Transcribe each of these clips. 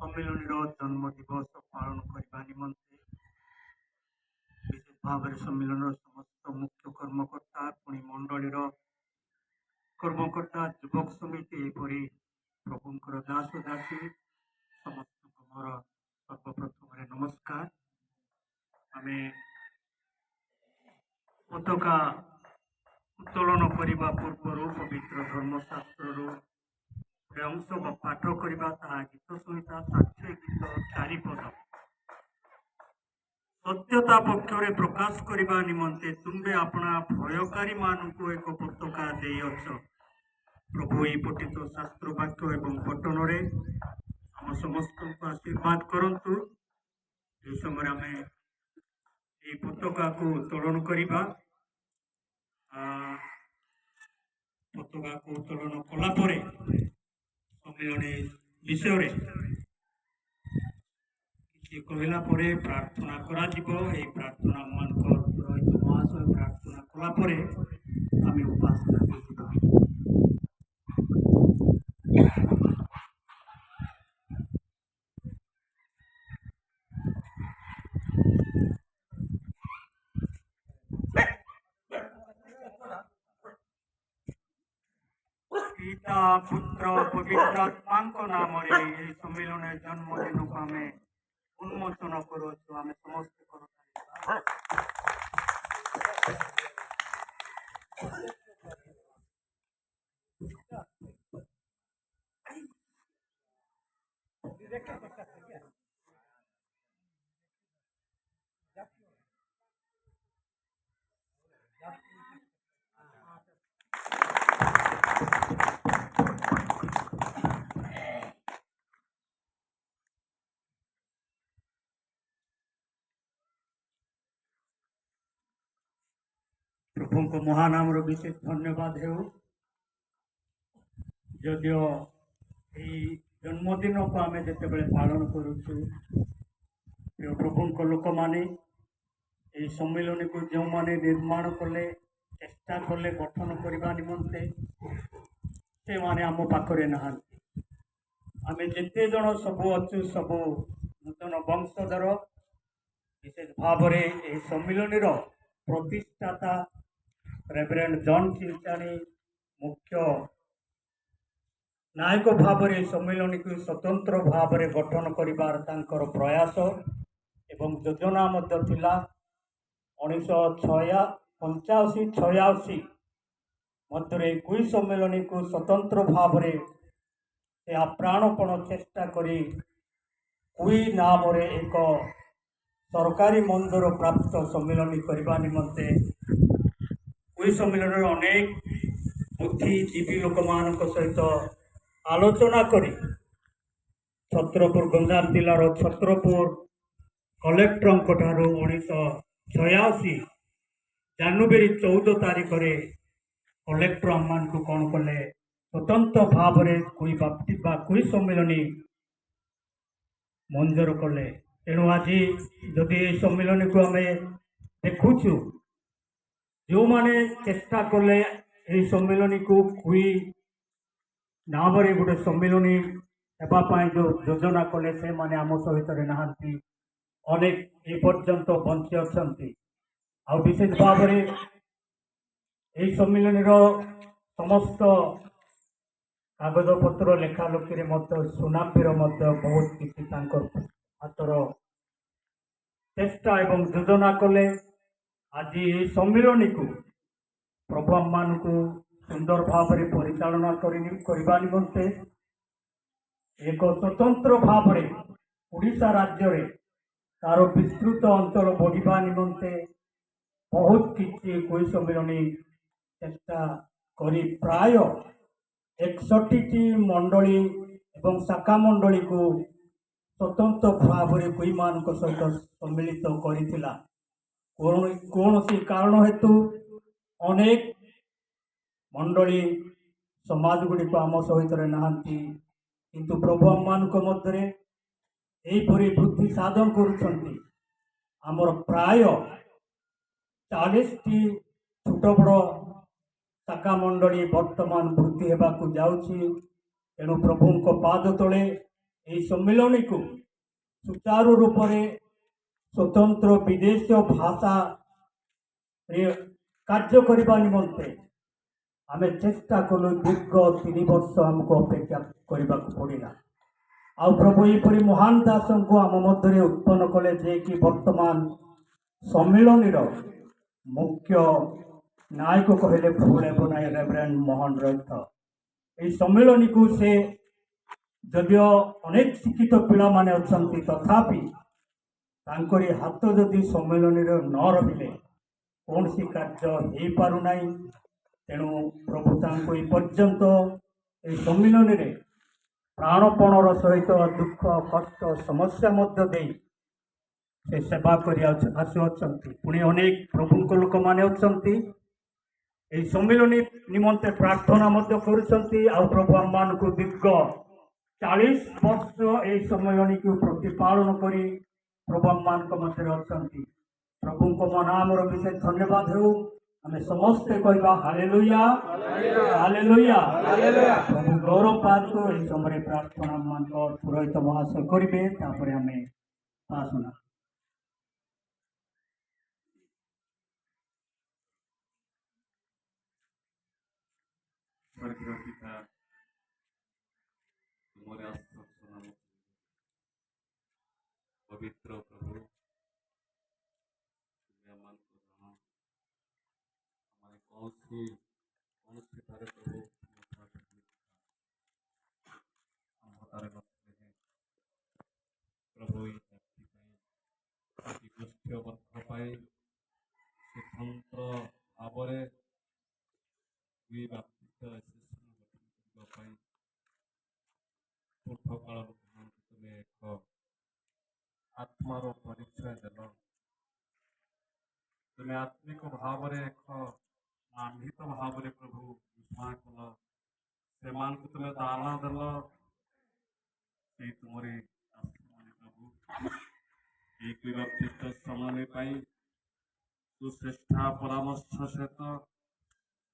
ସମ୍ମିଳନୀର ଜନ୍ମ ଦିବସ ପାଳନ କରିବା ନିମନ୍ତେ ବିଶେଷ ଭାବରେ ସମ୍ମିଳନୀର ସମସ୍ତ ମୁଖ୍ୟ କର୍ମକର୍ତ୍ତା ପୁଣି ମଣ୍ଡଳୀର କର୍ମକର୍ତ୍ତା ଯୁବକ ସମିତି ଏପରି ପ୍ରଭୁଙ୍କର ଦାସ ଦାସୀ ସମସ୍ତଙ୍କୁ ମୋର ସର୍ବପ୍ରଥମରେ ନମସ୍କାର। ଆମେ ପତାକା ଉତ୍ତୋଳନ କରିବା ପୂର୍ବରୁ ପବିତ୍ର ଧର୍ମଶାସ୍ତ୍ରରୁ ଗୋଟେ ଅଂଶ ବା ପାଠ କରିବା, ତାହା ଗୀତ ସଂହିତା 60 ଗୀତ 4 ପଦ। ସତ୍ୟତା ପକ୍ଷରେ ପ୍ରକାଶ କରିବା ନିମନ୍ତେ ତୁମ୍ଭେ ଆପଣା ଭୟକାରୀମାନଙ୍କୁ ଏକ ପତାକା ଦେଇଅଛ। ପ୍ରଭୁ ଏହି ପଠିତ ଶାସ୍ତ୍ର ବାକ୍ୟ ଏବଂ ପଠନରେ ଆମ ସମସ୍ତଙ୍କୁ ଆଶୀର୍ବାଦ କରନ୍ତୁ। ଏହି ସମୟରେ ଆମେ ଏହି ପତାକାକୁ ଉତ୍ତୋଳନ କରିବା। ପତାକାକୁ ଉତ୍ତୋଳନ କଲା ପରେ ସମ୍ମିଳନୀ ବିଷୟରେ କିଛି କହିଲା ପରେ ପ୍ରାର୍ଥନା କରାଯିବ। ଏହି ପ୍ରାର୍ଥନା ମାନଙ୍କ ପୁରୋହିତ ମହାଶୟ ପ୍ରାର୍ଥନା କଲା ପରେ ଆମେ ଉପାସନାକୁ ଯିବା। ପିତା ପୁତ୍ର ପବିତ୍ର ଆତ୍ମାଙ୍କ ନାମରେ ଏହି ସମ୍ମିଳନୀ ଜନ୍ମଦିନକୁ ଆମେ ଉନ୍ମୋଚନ କରୁଅଛୁ। ଆମେ ସମସ୍ତେ କରୁଥିବା ପ୍ରଭୁଙ୍କ ମହାନାମର ବିଶେଷ ଧନ୍ୟବାଦ ହେଉ। ଯଦିଓ ଏହି ଜନ୍ମଦିନକୁ ଆମେ ଯେତେବେଳେ ପାଳନ କରୁଛୁ, ପ୍ରଭୁଙ୍କ ଲୋକମାନେ ଏହି ସମ୍ମିଳନୀକୁ ଯେଉଁମାନେ ନିର୍ମାଣ କଲେ, ଚେଷ୍ଟା କଲେ ଗଠନ କରିବା ନିମନ୍ତେ, ସେମାନେ ଆମ ପାଖରେ ନାହାନ୍ତି। ଆମେ ଯେତେ ଜଣ ସବୁ ଅଛୁ, ସବୁ ନୂତନ ବଂଶଧର, ବିଶେଷ ଭାବରେ ଏହି ସମ୍ମିଳନୀର ପ୍ରତିଷ୍ଠାତା ରେଭରେଣ୍ଡ ଜନ୍ ଚିଞ୍ଚାଣୀ ମୁଖ୍ୟ ନାୟକ ଭାବରେ ସମ୍ମିଳନୀକୁ ସ୍ୱତନ୍ତ୍ର ଭାବରେ ଗଠନ କରିବାର ତାଙ୍କର ପ୍ରୟାସ ଏବଂ ଯୋଜନା ମଧ୍ୟ ଥିଲା। 1985-86 ମଧ୍ୟରେ କୁଇ ସମ୍ମିଳନୀକୁ ସ୍ୱତନ୍ତ୍ର ଭାବରେ ସେ ଆପ୍ରାଣପଣ ଚେଷ୍ଟା କରି କୁଇ ନାମରେ ଏକ ସରକାରୀ ମଞ୍ଜୁର ପ୍ରାପ୍ତ ସମ୍ମିଳନୀ କରିବା ନିମନ୍ତେ କୁଇ ସମ୍ମିଳନୀର ଅନେକ ବୁଦ୍ଧିଜୀବୀ ଲୋକମାନଙ୍କ ସହିତ ଆଲୋଚନା କରି ଛତ୍ରପୁର ଗଞ୍ଜାମ ଜିଲ୍ଲାର ଛତ୍ରପୁର କଲେକ୍ଟରଙ୍କ ଠାରୁ 1986 ଜାନୁଆରୀ 14 ତାରିଖରେ କଲେକ୍ଟର ଆମମାନଙ୍କୁ କ'ଣ କଲେ, ସ୍ୱତନ୍ତ୍ର ଭାବରେ କୁଇ ସମ୍ମିଳନୀ ମଞ୍ଜୁର କଲେ। ତେଣୁ ଆଜି ଯଦି ଏହି ସମ୍ମିଳନୀକୁ ଆମେ ଦେଖୁଛୁ, ଯେଉଁମାନେ ଚେଷ୍ଟା କଲେ ଏହି ସମ୍ମିଳନୀକୁ କୁଇ ନାମରେ ଗୋଟେ ସମ୍ମିଳନୀ ହେବା ପାଇଁ ଯେଉଁ ଯୋଜନା କଲେ, ସେମାନେ ଆମ ସହିତରେ ନାହାନ୍ତି। ଅନେକ ଏ ପର୍ଯ୍ୟନ୍ତ ବଞ୍ଚି ଅଛନ୍ତି। ଆଉ ବିଶେଷ ଭାବରେ ଏହି ସମ୍ମିଳନୀର ସମସ୍ତ କାଗଜପତ୍ର ଲେଖାଲେଖିରେ ମଧ୍ୟ ସୁନାପିର ମଧ୍ୟ ବହୁତ କିଛି ତାଙ୍କର ହାତର ଚେଷ୍ଟା ଏବଂ ଯୋଜନା କଲେ। ଆଜି ଏହି ସମ୍ମିଳନୀକୁ ପ୍ରଭୁ ଆମମାନଙ୍କୁ ସୁନ୍ଦର ଭାବରେ ପରିଚାଳନା କରିବା ନିମନ୍ତେ ଏକ ସ୍ୱତନ୍ତ୍ର ଭାବରେ ଓଡ଼ିଶା ରାଜ୍ୟରେ ତାର ବିସ୍ତୃତ ଅଞ୍ଚଳ ବଢ଼ିବା ନିମନ୍ତେ ବହୁତ କିଛି କୁଇ ସମ୍ମିଳନୀ ଚେଷ୍ଟା କରି ପ୍ରାୟ 61ଟି ମଣ୍ଡଳୀ ଏବଂ ଶାଖା ମଣ୍ଡଳୀକୁ ସ୍ୱତନ୍ତ୍ର ଭାବରେ କୁଇମାନଙ୍କ ସହିତ ସମ୍ମିଳିତ କରିଥିଲା। କୌଣସି କାରଣ ହେତୁ ଅନେକ ମଣ୍ଡଳୀ ସମାଜ ଗୁଡ଼ିକ ଆମ ସହିତରେ ନାହାନ୍ତି, କିନ୍ତୁ ପ୍ରଭୁ ଆମମାନଙ୍କ ମଧ୍ୟରେ ଏହିପରି ବୃଦ୍ଧି ସାଧନ କରୁଛନ୍ତି। ଆମର ପ୍ରାୟ 40ଟି ଛୋଟ ବଡ଼ ଶାଖା ମଣ୍ଡଳୀ ବର୍ତ୍ତମାନ ବୃଦ୍ଧି ହେବାକୁ ଯାଉଛି। ତେଣୁ ପ୍ରଭୁଙ୍କ ପାଦ ତଳେ এই সম্মিলনীକୁ ସୁଚାରୁ ରୂପରେ ସ୍ୱତନ୍ତ୍ର ବିଦେଶୀୟ ଭାଷାରେ କାର୍ଯ୍ୟ କରିବା ନିମନ୍ତେ ଆମେ ଚେଷ୍ଟା କଲୁ। ଦୀର୍ଘ 3 ବର୍ଷ ଆମକୁ ଅପେକ୍ଷା କରିବାକୁ ପଡ଼ିଲା। ଆଉ ପ୍ରଭୁ ଏହିପରି ମହାନ ଦାସଙ୍କୁ ଆମ ମଧ୍ୟରେ ଉତ୍ପନ୍ନ କଲେ, ଯିଏକି ବର୍ତ୍ତମାନ ସମ୍ମିଳନୀର ମୁଖ୍ୟ ନାୟକ କହିଲେ ଭୁଲ ହେବ ନାହିଁ, ରେଭରେଣ୍ଡ ମୋହନ ରଥ। ଏହି ସମ୍ମିଳନୀକୁ ସେ ଯଦିଓ ଅନେକ ଶିକ୍ଷିତ ପିଲାମାନେ ଅଛନ୍ତି, ତଥାପି ତାଙ୍କରି ହାତ ଯଦି ସମ୍ମିଳନୀରେ ନ ରହିଲେ କୌଣସି କାର୍ଯ୍ୟ ହେଇପାରୁନାହିଁ। ତେଣୁ ପ୍ରଭୁ ତାଙ୍କୁ ଏ ପର୍ଯ୍ୟନ୍ତ ଏହି ସମ୍ମିଳନୀରେ ପ୍ରାଣପଣର ସହିତ ଦୁଃଖ କଷ୍ଟ ସମସ୍ୟା ମଧ୍ୟ ଦେଇ ସେ ସେବା କରି ଆସୁଅଛନ୍ତି। ପୁଣି ଅନେକ ପ୍ରଭୁଙ୍କ ଲୋକମାନେ ଅଛନ୍ତି ଏହି ସମ୍ମିଳନୀ ନିମନ୍ତେ ପ୍ରାର୍ଥନା ମଧ୍ୟ କରୁଛନ୍ତି। ଆଉ ପ୍ରଭୁ ଆମମାନଙ୍କୁ ଦୀର୍ଘ 40 ବର୍ଷ ଏହି ସମ୍ମିଳନୀକୁ ପ୍ରତିପାଳନ କରି ପ୍ରଭୁ ଆମମାନଙ୍କ ମଧ୍ୟରେ ଅଛନ୍ତି। ପ୍ରଭୁଙ୍କ ନାମର ବିଶେଷ ଧନ୍ୟବାଦ ହେଉ। ଆମେ ସମସ୍ତେ କହିବା ହାଲେଲୁୟା, ହାଲେଲୁୟା। ପ୍ରଭୁ ଗୌରବ ପାଆନ୍ତୁ। ଏହି ସମୟରେ ପ୍ରାର୍ଥନା ଆମମାନଙ୍କ ପୁରୋହିତ ମହାଶୟ କରିବେ, ତାପରେ ଆମେ ପ୍ରାର୍ଥନା। स्वर्गीय पिता, तुम्हारे आस्था नाम पवित्र प्रभु, तुम्हें मान को जानो हमारे कौन सी तारे प्रभु हम तारे नस्ते हैं प्रभु ये जाति पाई गोष्ठी बद्ध पाई स्वतंत्र भावरे ये बाप्तिस्म एसोसिएशन गठन करबा पाई पूर्व काल तुम्हें एक आत्मार परिचय देल। तुम्हें आत्मिक भाव एक नामित भाव प्रभु घोषणा कल, से तुम्हें दान देल। से तुम्हारे प्रभु एक बाप्तिस्म समय सुश्रेष्ठा परामर्श सहित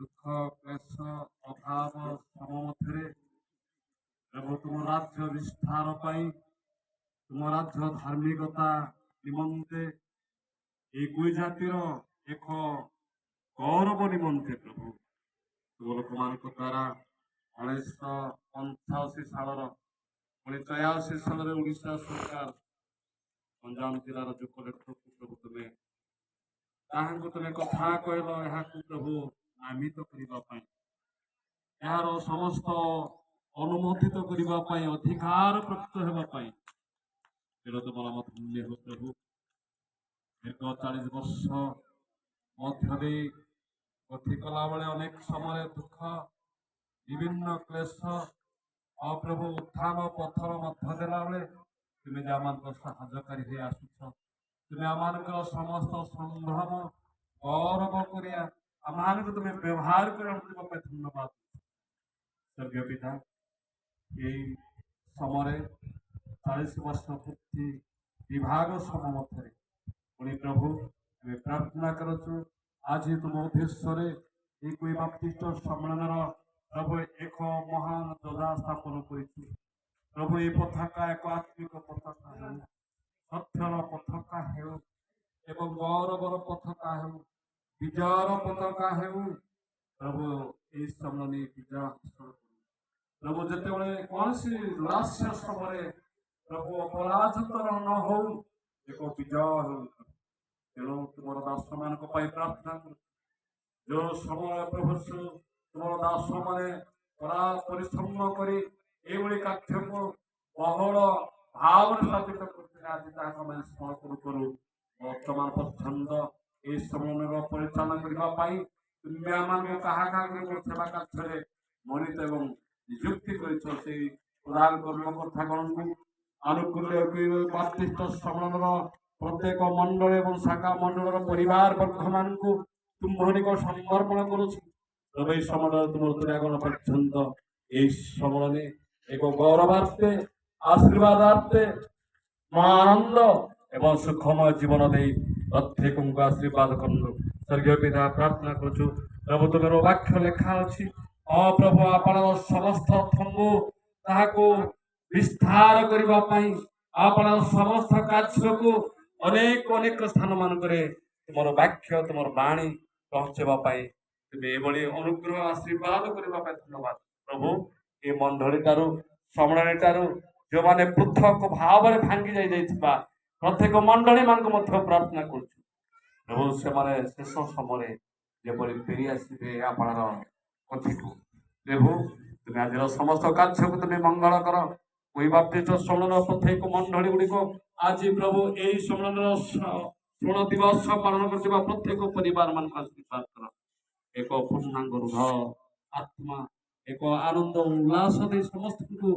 दुख क्लेश अभाव सममध्य प्रभु तुम राज्य विस्तार पाई तुम राज्य धार्मिकता निमंते एक जातिर एक गौरव निमंते प्रभु तुम लोक मान द्वारा 1985 साल 1983 साल ओडिशा सरकार गंजाम जिलार जो कलेक्टर को प्रभु तुम्हें तुम्हें कथा कहल यहाँ प्रभु नामित करने यार समस्त अनुमोदित करने अधिकार प्राप्त होगापाई तुम नाम धन्य हो प्रभु। दीर्घ 40 वर्ष मध्य गति कला बेले अनेक समय दुख विभिन्न क्लेश अप्रभु उत्थान पथर मध्य देला बेले तुम्हें आम साहाय्यकारी हो आसुच तुम्हें आम समस्त संभ्रम गौरव कर तुम्हें व्यवहार कर धन्यवाद। स्वर्गीय पिता यही समय 40 वर्ष पूर्ति विभाग समय मध्य पुणी प्रभु हमें प्रार्थना करूँ आज तुम उद्देश्य एक बाप्तिस्ट सम्मेलन प्रभु एक महान ध्वजा स्थापन कर प्रभु ये पताका एक आत्मिक पताका हो सत्यर पताका हो एवं गौरवर पताका हो विजयर पताका हो प्रभु ये सम्मेलन विजय हासिल प्रभु जिते कौन सी दुराश्य समय प्रभु अपराधतर न हो एक विजय हो तेणु तुम दास मान प्रार्थना कर जो समय प्रभु तुम दास मैंने परिश्रम कर कार्य को बहुल भाव स्थापित करते आज स्मरण करूँ वर्तमान पर्यंत ये समय परिचालन करने तुम्हें आम क्या सेवा कार्य मनित एवं नियुक्ति प्रधान कर्मकर्तागण को अनुकूल्य बाप्तिस्ट सम्मेलन प्रत्येक मंडल एवं शाखा मंडल परिवार वर्ग मान तुम्हारी समर्पण करुँ सम्मेलन तुम दुरागण पर्यंत ये सम्मेलन एक गौरवार्थे आशीर्वादार्थे महानंद एवं सुखमय जीवन दे प्रत्येक को आशीर्वाद करूँ। स्वर्गीय पिता प्रार्थना करुँ प्रभु तुम वाक्य लेखा अच्छी प्रभु आपण समस्त थंगु ताहाको ବିସ୍ତାର କରିବା ପାଇଁ ଆପଣ ସମସ୍ତ କାର୍ଯ୍ୟକୁ ଅନେକ ଅନେକ ସ୍ଥାନ ମାନଙ୍କରେ ତୁମର ବାକ୍ୟ ତୁମର ବାଣୀ ପହଞ୍ଚାଇବା ପାଇଁ ତୁମେ ଏଭଳି ଅନୁଗ୍ରହ ଆଶୀର୍ବାଦ କରିବା ପାଇଁ ଧନ୍ୟବାଦ ପ୍ରଭୁ। ଏ ମଣ୍ଡଳୀଠାରୁ ସମଣୀଠାରୁ ଯେଉଁମାନେ ପୃଥକ ଭାବରେ ଭାଙ୍ଗି ଯାଇଥିବା ପ୍ରତ୍ୟେକ ମଣ୍ଡଳୀ ମାନଙ୍କୁ ମଧ୍ୟ ପ୍ରାର୍ଥନା କରୁଛୁ ପ୍ରଭୁ, ସେମାନେ ଶେଷ ସମୟରେ ଯେପରି ଫେରି ଆସିବେ ଆପଣର କଥିକୁ ପ୍ରଭୁ। ତୁମେ ଆଜିର ସମସ୍ତ କାର୍ଯ୍ୟକୁ ତୁମେ ମଙ୍ଗଳ କର। ওই বাপ্তিস্ম সম্মেলন প্রত্যেক মন্ডলী গুড়িক আজি প্রভু এই সম্মেলনের ষোল দিবস পালন করুଥିବା প্রত্যেক পরিবার ମାନଙ୍କୁ আশীর্বাদ কর। ଏକ ପୂର୍ଣ୍ଣାଙ୍ଗ ରୁହ ଆତ୍ମା ଏକ ଆନନ୍ଦ ଉଲ୍ଲାସ ଦେଇ ସମସ୍ତଙ୍କୁ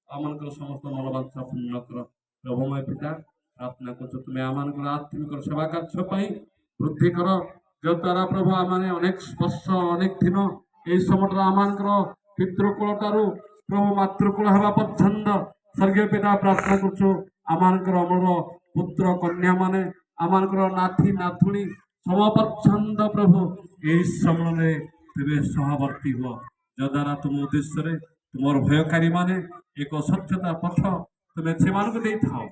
ଆମମାନଙ୍କର ସମସ୍ତ ମନୋବାଞ୍ଛା ପୂର୍ଣ୍ଣ କର। ପ୍ରଭୁମୟ ପିତା, ପ୍ରାର୍ଥନା କରୁଛୁ ତୁମେ ଆମମାନଙ୍କର ଆତ୍ମିକ ସେବା କାର୍ଯ୍ୟ ପାଇଁ ବୃଦ୍ଧି କର, ଯଦ୍ୱାରା ପ୍ରଭୁ ଆମମାନେ ଅନେକ ବର୍ଷ ଅନେକ ଦିନ এই ସମୟରେ ଆମମାନଙ୍କର ପିତୃକୁଳ ଠାରୁ ପ୍ରଭୁ ମାତୃକୁଳ ହେବା ପର୍ଯ୍ୟନ୍ତ ସ୍ୱର୍ଗୀୟ ପିତା ପ୍ରାର୍ଥନା କରୁଛୁ ଆମମାନଙ୍କର ଅମର ପୁତ୍ର କନ୍ୟା ମାନେ ଆମମାନଙ୍କର ନାତି ନାତୁଣୀ ସମପର୍ଯ୍ୟନ୍ତ ପ୍ରଭୁ ଏହି ସମ୍ମିଳନୀରେ ତେବେ ସହବର୍ତ୍ତୀ ହୁଅ, ଯଦ୍ୱାରା ତୁମ ଉଦ୍ଦେଶ୍ୟରେ ତୁମର ଭୟକାରୀ ମାନେ ଏକ ସ୍ୱଚ୍ଛତା ପଥ ତୁମେ ସେମାନଙ୍କୁ ଦେଇଥାଅ।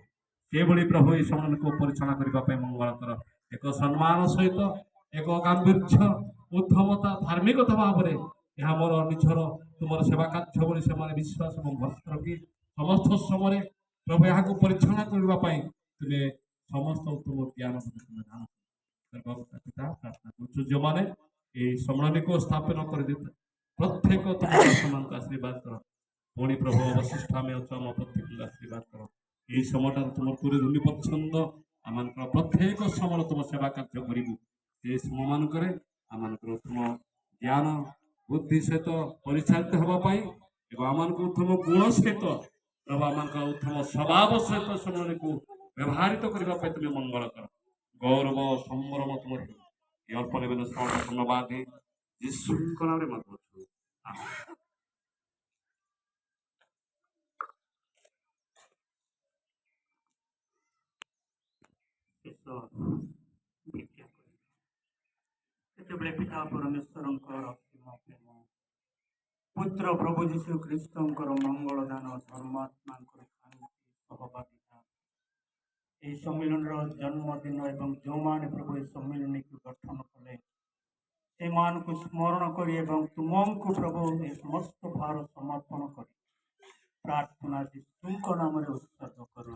ସେଭଳି ପ୍ରଭୁ ଏହି ସମ୍ମିଳନୀକୁ ପରିଚାଳନା କରିବା ପାଇଁ ମଙ୍ଗଳ କର। ଏକ ସମ୍ମାନ ସହିତ ଏକ ଗାମ୍ଭୀର୍ଯ୍ୟ ଉଦ୍ଧମତା ଧାର୍ମିକତା ଭାବରେ ଏହା ମୋର ନିଜର ତୁମର ସେବା କାର୍ଯ୍ୟ ବୋଲି ସେମାନେ ବିଶ୍ୱାସ ଏବଂ ଭକ୍ତି ରଖି ସମସ୍ତ ସମୟରେ ପ୍ରଭୁ ଏହାକୁ ପରିଚାଳନା କରିବା ପାଇଁ ତୁମେ ସମସ୍ତ ଉତ୍ତମ ଜ୍ଞାନ ତୁମେ ଦାନ ପିତା ପ୍ରାର୍ଥନା କରୁଛୁ। ଯେଉଁମାନେ ଏହି ସମ୍ମିଳନୀକୁ ସ୍ଥାପନ କରିଦେଇଥିଲେ ପ୍ରତ୍ୟେକ ତୁମ ଦାସମାନଙ୍କୁ ଆଶୀର୍ବାଦ କର। ପୁଣି ପ୍ରଭୁ ଅବଶିଷ୍ଟ ଆମେ ଅଛୁ ଆମ ପ୍ରତ୍ୟେକଙ୍କୁ ଆଶୀର୍ବାଦ କର। ଏହି ସମୟଠାରୁ ତୁମ ପୁରୀ ଧୂନି ପର୍ଯ୍ୟନ୍ତ ଆମମାନଙ୍କର ପ୍ରତ୍ୟେକ ସମୟ ତୁମ ସେବା କାର୍ଯ୍ୟ କରିବୁ। ସେହି ସମୟମାନଙ୍କରେ ଆମମାନଙ୍କର ଉତ୍ତମ ଜ୍ଞାନ ବୁଦ୍ଧି ସହିତ ପରିଚାଳିତ ହେବା ପାଇଁ ଏବଂ ଆମମାନଙ୍କୁ ଉତ୍ତମ ଗୁଣ ସହିତ ପ୍ରଭୁ ଆମମାନଙ୍କର ଉତ୍ତମ ସ୍ୱଭାବ ସହିତ ସେମାନଙ୍କୁ ବ୍ୟବହାରିତ କରିବା ପାଇଁ ତୁମେ ମଙ୍ଗଳ କର। ଗୌରବ ସମ୍ଭ୍ରମ ତୁମର ଏ ଅଳ୍ପ ନିବେଦନ ଧନ୍ୟବାଦ ଯୀଶୁଙ୍କ ନାମରେ ମାଗୁଛୁ। ଆମେନ୍। ସେତେବେଳେ ପିତା ପରମେଶ୍ୱରଙ୍କର ଅସୀମ ପ୍ରେମ, ପୁତ୍ର ପ୍ରଭୁ ଯୀଶୁ ଖ୍ରୀଷ୍ଟଙ୍କର ମଙ୍ଗଳ ଦାନ, ଧର୍ମାତ୍ମାଙ୍କର ଶାନ୍ତି ସହଭାଗିତା, ଏହି ସମ୍ମିଳନୀର ଜନ୍ମଦିନ ଏବଂ ଯେଉଁମାନେ ପ୍ରଭୁ ଏହି ସମ୍ମିଳନୀକୁ ଗଠନ କଲେ ସେମାନଙ୍କୁ ସ୍ମରଣ କରି ଏବଂ ତୁମକୁ ପ୍ରଭୁ ଏ ସମସ୍ତ ଭାର ସମର୍ପଣ କରି ପ୍ରାର୍ଥନା ଯୀଶୁଙ୍କ ନାମରେ ଉତ୍ସର୍ଗ କରୁ।